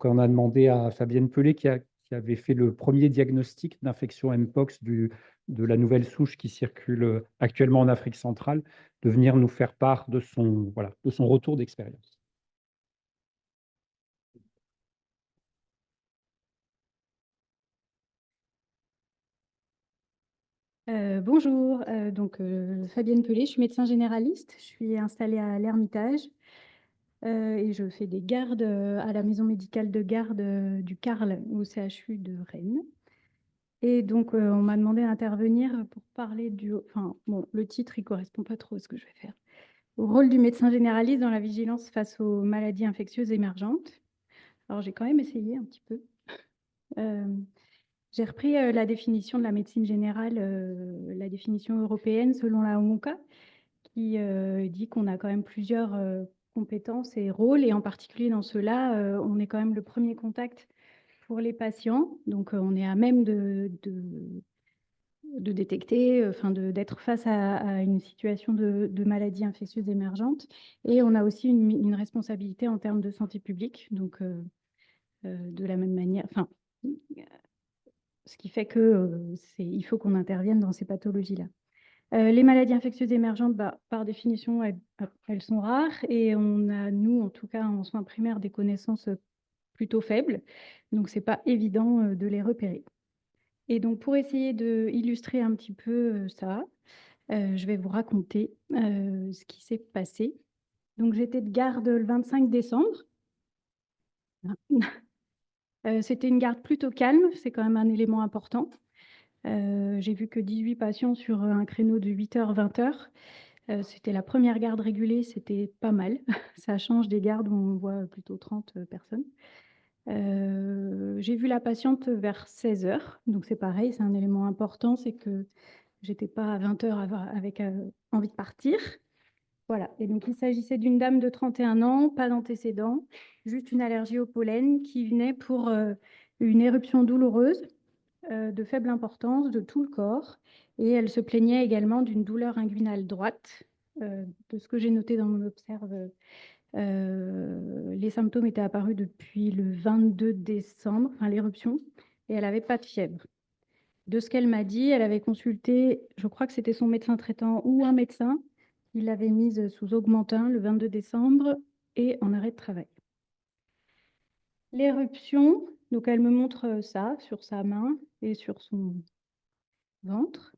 Donc, on a demandé à Fabienne Pelé, qui avait fait le premier diagnostic d'infection Mpox de la nouvelle souche qui circule actuellement en Afrique centrale, de venir nous faire part de voilà, de son retour d'expérience. Bonjour, Fabienne Pelé, je suis médecin généraliste, je suis installée à l'Ermitage et je fais des gardes à la maison médicale de garde du Carle au CHU de Rennes. Et donc on m'a demandé d'intervenir pour parler enfin bon, le titre il correspond pas trop à ce que je vais faire. Au rôle du médecin généraliste dans la vigilance face aux maladies infectieuses émergentes. Alors j'ai quand même essayé un petit peu. J'ai repris la définition de la médecine générale, la définition européenne selon la ONCA, qui dit qu'on a quand même plusieurs compétences et rôles, et en particulier dans ceux-là, on est quand même le premier contact pour les patients, donc on est à même de détecter, d'être face à une situation de maladie infectieuse émergente, et on a aussi une responsabilité en termes de santé publique, donc de la même manière, ce qui fait qu'il faut qu'on intervienne dans ces pathologies-là. Les maladies infectieuses émergentes, par définition, elles sont rares, et on a, nous, en tout cas en soins primaires, des connaissances plutôt faibles. Donc, ce n'est pas évident de les repérer. Et donc, pour essayer d'illustrer un petit peu ça, je vais vous raconter ce qui s'est passé. Donc, j'étais de garde le 25 décembre. C'était une garde plutôt calme, c'est quand même un élément important. J'ai vu que 18 patients sur un créneau de 8h, 20h. C'était la première garde régulée, c'était pas mal. Ça change des gardes où on voit plutôt 30 personnes. J'ai vu la patiente vers 16h, donc c'est pareil, c'est un élément important, c'est que j'étais pas à 20h avec envie de partir. Voilà, et donc il s'agissait d'une dame de 31 ans, pas d'antécédents, juste une allergie au pollen qui venait pour une éruption douloureuse de faible importance de tout le corps, et elle se plaignait également d'une douleur inguinale droite. De ce que j'ai noté dans mon observe, les symptômes étaient apparus depuis le 22 décembre, enfin l'éruption, et elle n'avait pas de fièvre. De ce qu'elle m'a dit, elle avait consulté, je crois que c'était son médecin traitant ou un médecin, qui l'avait mise sous augmentin le 22 décembre et en arrêt de travail. L'éruption, donc elle me montre ça sur sa main et sur son ventre.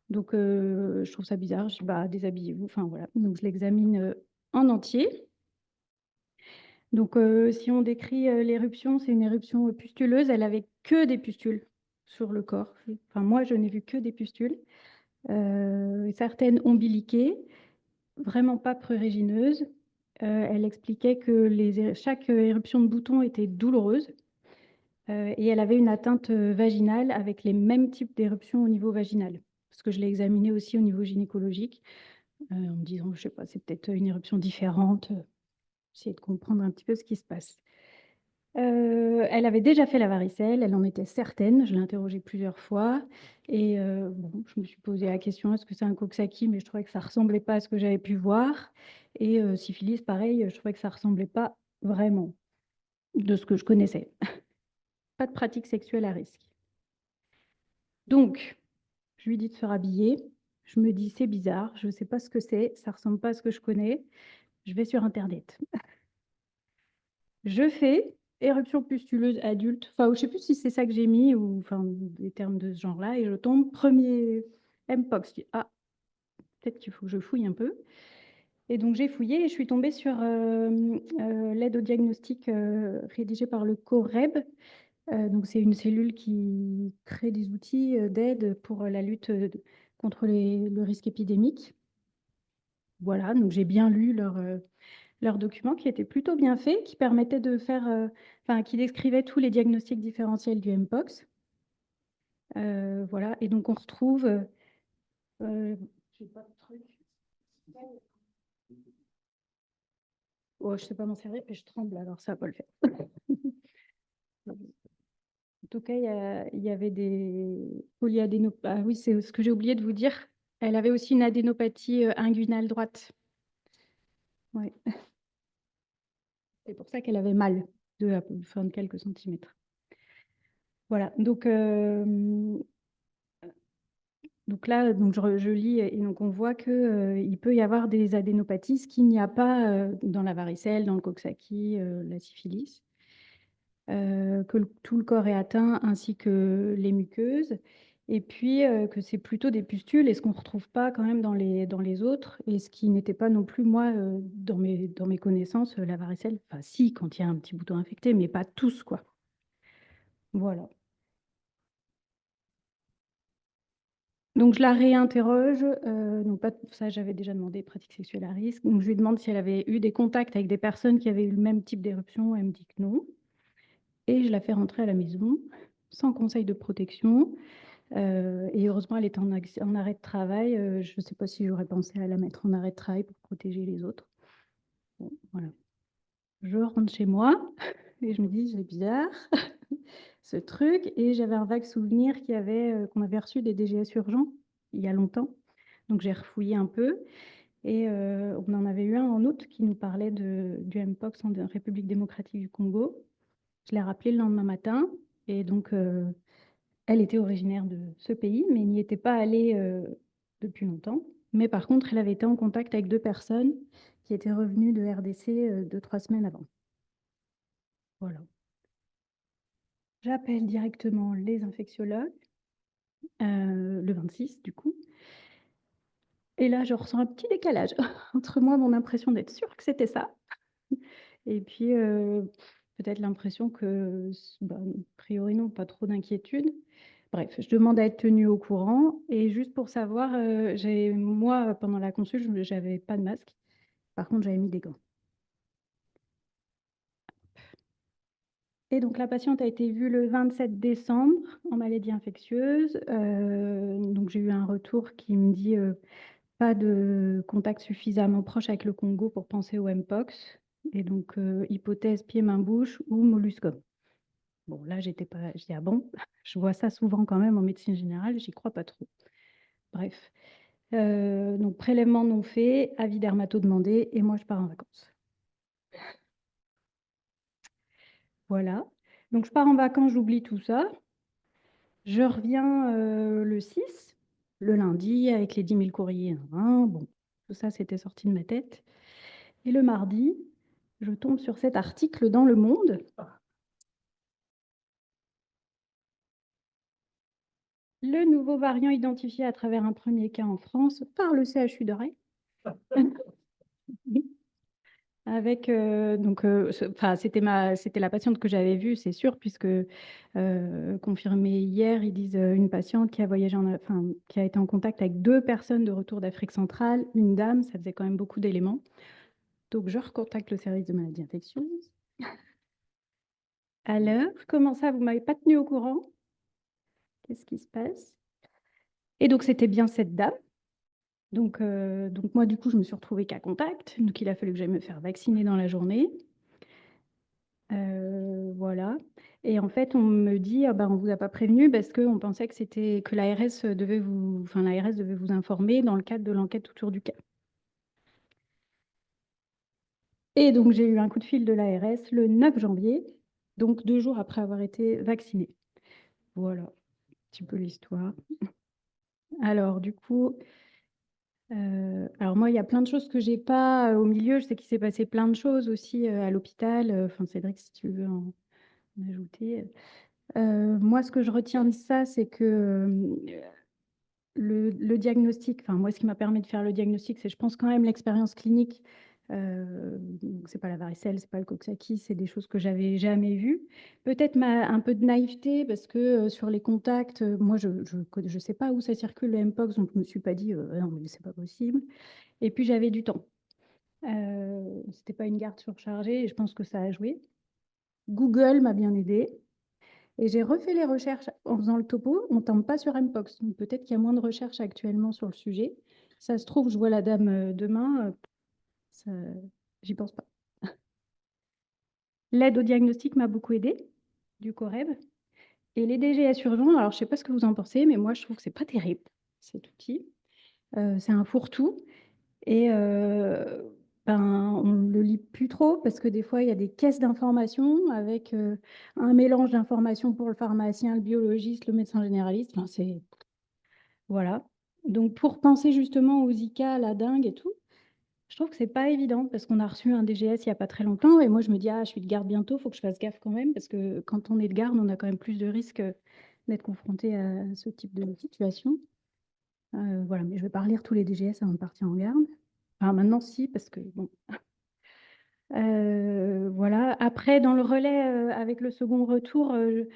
Donc je trouve ça bizarre, je dis déshabillez-vous, enfin voilà. Donc je l'examine en entier. Donc si on décrit l'éruption, c'est une éruption pustuleuse, elle avait que des pustules sur le corps. Enfin moi je n'ai vu que des pustules, certaines ombiliquées, vraiment pas prurigineuses. Elle expliquait que chaque éruption de bouton était douloureuse. Et elle avait une atteinte vaginale avec les mêmes types d'éruptions au niveau vaginal. Parce que je l'ai examinée aussi au niveau gynécologique, en me disant, je sais pas, c'est peut-être une éruption différente. Essayer de comprendre un petit peu ce qui se passe. Elle avait déjà fait la varicelle, elle en était certaine, je l'ai interrogée plusieurs fois. Et bon, je me suis posé la question, est-ce que c'est un Coxsackie? Mais je trouvais que ça ne ressemblait pas à ce que j'avais pu voir. Et syphilis, pareil, je trouvais que ça ne ressemblait pas vraiment de ce que je connaissais. Pas de pratique sexuelle à risque. Donc, je lui dis de se rhabiller. Je me dis, c'est bizarre, je ne sais pas ce que c'est, ça ne ressemble pas à ce que je connais. Je vais sur Internet. Je fais éruption pustuleuse adulte. Enfin, je ne sais plus si c'est ça que j'ai mis ou des termes de ce genre-là. Et je tombe premier Mpox. Je dis, peut-être qu'il faut que je fouille un peu. Et donc, j'ai fouillé et je suis tombée sur l'aide au diagnostic rédigée par le COREB. Donc, c'est une cellule qui crée des outils d'aide pour la lutte contre le risque épidémique. Voilà, donc j'ai bien lu leur document qui était plutôt bien fait, qui permettait de faire, qui décrivait tous les diagnostics différentiels du Mpox. Voilà, et donc on retrouve, j'ai pas de truc. Oh, je sais pas m'en servir, mais je tremble, alors ça va pas le faire. En tout cas, il y avait des polyadénopathies. Ah oui, c'est ce que j'ai oublié de vous dire. Elle avait aussi une adénopathie inguinale droite. Ouais. C'est pour ça qu'elle avait mal. de quelques centimètres. Voilà, donc là, je lis et donc on voit qu'il peut y avoir des adénopathies, ce qu'il n'y a pas dans la varicelle, dans le Coxsackie, la syphilis, que tout le corps est atteint, ainsi que les muqueuses, et puis que c'est plutôt des pustules, et ce qu'on ne retrouve pas quand même dans les autres, et ce qui n'était pas non plus, moi, dans mes connaissances, la varicelle. Enfin, si, quand il y a un petit bouton infecté, mais pas tous, quoi. Voilà. Donc, je la réinterroge. Donc ça, j'avais déjà demandé pratique sexuelle à risque. Donc, je lui demande si elle avait eu des contacts avec des personnes qui avaient eu le même type d'éruption. Elle me dit que non. Et je la fais rentrer à la maison, sans conseil de protection. Et heureusement, elle était en arrêt de travail. Je ne sais pas si j'aurais pensé à la mettre en arrêt de travail pour protéger les autres. Bon, voilà. Je rentre chez moi et je me dis, c'est bizarre, ce truc. Et j'avais un vague souvenir qu'on avait reçu des DGS urgents il y a longtemps. Donc, j'ai refouillé un peu. Et on en avait eu un en août qui nous parlait du Mpox en République démocratique du Congo. Je l'ai rappelé le lendemain matin. Et donc, elle était originaire de ce pays, mais n'y était pas allée depuis longtemps. Mais par contre, elle avait été en contact avec 2 personnes qui étaient revenues de RDC 2-3 semaines avant. Voilà. J'appelle directement les infectiologues, le 26 du coup. Et là, je ressens un petit décalage entre moi, mon impression d'être sûre que c'était ça, et puis peut-être l'impression que, a priori non, pas trop d'inquiétude. Bref, je demande à être tenue au courant. Et juste pour savoir, moi, pendant la consulte, je n'avais pas de masque. Par contre, j'avais mis des gants. Et donc, la patiente a été vue le 27 décembre en maladie infectieuse. Donc, j'ai eu un retour qui me dit pas de contact suffisamment proche avec le Congo pour penser au Mpox. Et donc, hypothèse pied-main-bouche ou molluscum. Bon, là, je dis, ah bon, je vois ça souvent quand même en médecine générale, j'y crois pas trop. Bref. Donc, prélèvement non fait, avis dermato demandé, et moi, je pars en vacances. Voilà. Donc, je pars en vacances, j'oublie tout ça. Je reviens le 6, le lundi, avec les 10 000 courriers. Bon, tout ça, c'était sorti de ma tête. Et le mardi, je tombe sur cet article dans Le Monde. Le nouveau variant identifié à travers un premier cas en France par le CHU de Rennes. Avec c'était la patiente que j'avais vue, c'est sûr, puisque confirmé hier, ils disent une patiente qui a voyagé qui a été en contact avec 2 personnes de retour d'Afrique centrale, une dame, ça faisait quand même beaucoup d'éléments. Donc je recontacte le service de maladies infectieuses. Alors, comment ça, vous m'avez pas tenu au courant? Qu'est-ce qui se passe? Et donc c'était bien cette dame. Donc moi, du coup, je me suis retrouvée cas contact. Donc il a fallu que j'aille me faire vacciner dans la journée. Voilà. Et en fait, on me dit, ah ben, on vous a pas prévenu parce qu'on pensait que l'ARS devait vous informer dans le cadre de l'enquête autour du cas. Et donc, j'ai eu un coup de fil de l'ARS le 9 janvier, donc 2 jours après avoir été vaccinée. Voilà, un petit peu l'histoire. Alors, du coup, alors moi, il y a plein de choses que j'ai pas au milieu. Je sais qu'il s'est passé plein de choses aussi à l'hôpital. Enfin, Cédric, si tu veux en ajouter. Moi, ce que je retiens de ça, c'est que le diagnostic, enfin moi, ce qui m'a permis de faire le diagnostic, c'est, je pense quand même, l'expérience clinique. C'est pas la varicelle, c'est pas le Coxsackie, c'est des choses que j'avais jamais vues. Peut-être un peu de naïveté parce que sur les contacts, moi, je sais pas où ça circule le Mpox, donc je me suis pas dit non mais c'est pas possible. Et puis j'avais du temps. C'était pas une garde surchargée et je pense que ça a joué. Google m'a bien aidée. Et j'ai refait les recherches en faisant le topo. On ne tombe pas sur Mpox. Donc peut-être qu'il y a moins de recherches actuellement sur le sujet. Ça se trouve, je vois la dame demain. J'y pense pas. L'aide au diagnostic m'a beaucoup aidée, du COREB. Et les DGS urgents, alors je ne sais pas ce que vous en pensez, mais moi je trouve que ce n'est pas terrible, cet outil. C'est un fourre-tout. Et on ne le lit plus trop parce que des fois, il y a des caisses d'informations avec un mélange d'informations pour le pharmacien, le biologiste, le médecin généraliste. Enfin, c'est... Voilà. Donc, pour penser justement aux Zika, à la dengue et tout, je trouve que c'est pas évident parce qu'on a reçu un DGS il n'y a pas très longtemps et moi, je me dis, ah, je suis de garde bientôt, il faut que je fasse gaffe quand même parce que quand on est de garde, on a quand même plus de risques d'être confronté à ce type de situation. Voilà, mais je ne vais pas relire tous les DGS avant de partir en garde. Enfin, maintenant, si, parce que bon. Voilà. Après, dans le relais, avec le second retour, il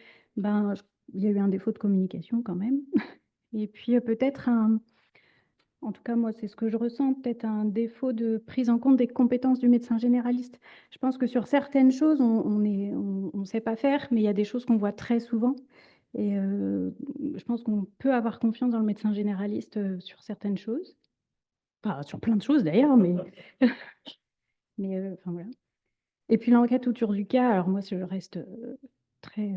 y a eu un défaut de communication quand même. Et puis, peut-être en tout cas, moi, c'est ce que je ressens, peut-être un défaut de prise en compte des compétences du médecin généraliste. Je pense que sur certaines choses, on ne sait pas faire, mais il y a des choses qu'on voit très souvent. Et je pense qu'on peut avoir confiance dans le médecin généraliste sur certaines choses. Pas sur plein de choses d'ailleurs, mais, enfin voilà. Et puis l'enquête autour du cas, alors moi, je reste très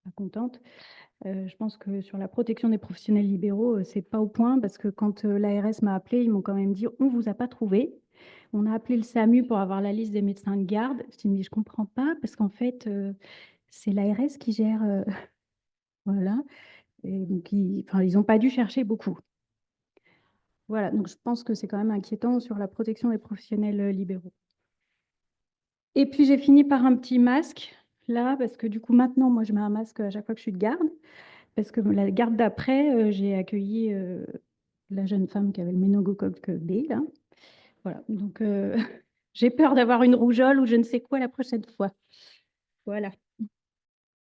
pas contente. Je pense que sur la protection des professionnels libéraux, c'est pas au point parce que quand l'ARS m'a appelé, ils m'ont quand même dit on vous a pas trouvé. On a appelé le SAMU pour avoir la liste des médecins de garde. Je dis mais je comprends pas parce qu'en fait c'est l'ARS qui gère voilà. Et donc ils n'ont pas dû chercher beaucoup. Voilà, donc je pense que c'est quand même inquiétant sur la protection des professionnels libéraux. Et puis j'ai fini par un petit masque là parce que du coup maintenant moi je mets un masque à chaque fois que je suis de garde. Parce que la garde d'après, j'ai accueilli la jeune femme qui avait le méningocoque B, là. Voilà, donc j'ai peur d'avoir une rougeole ou je ne sais quoi la prochaine fois. Voilà.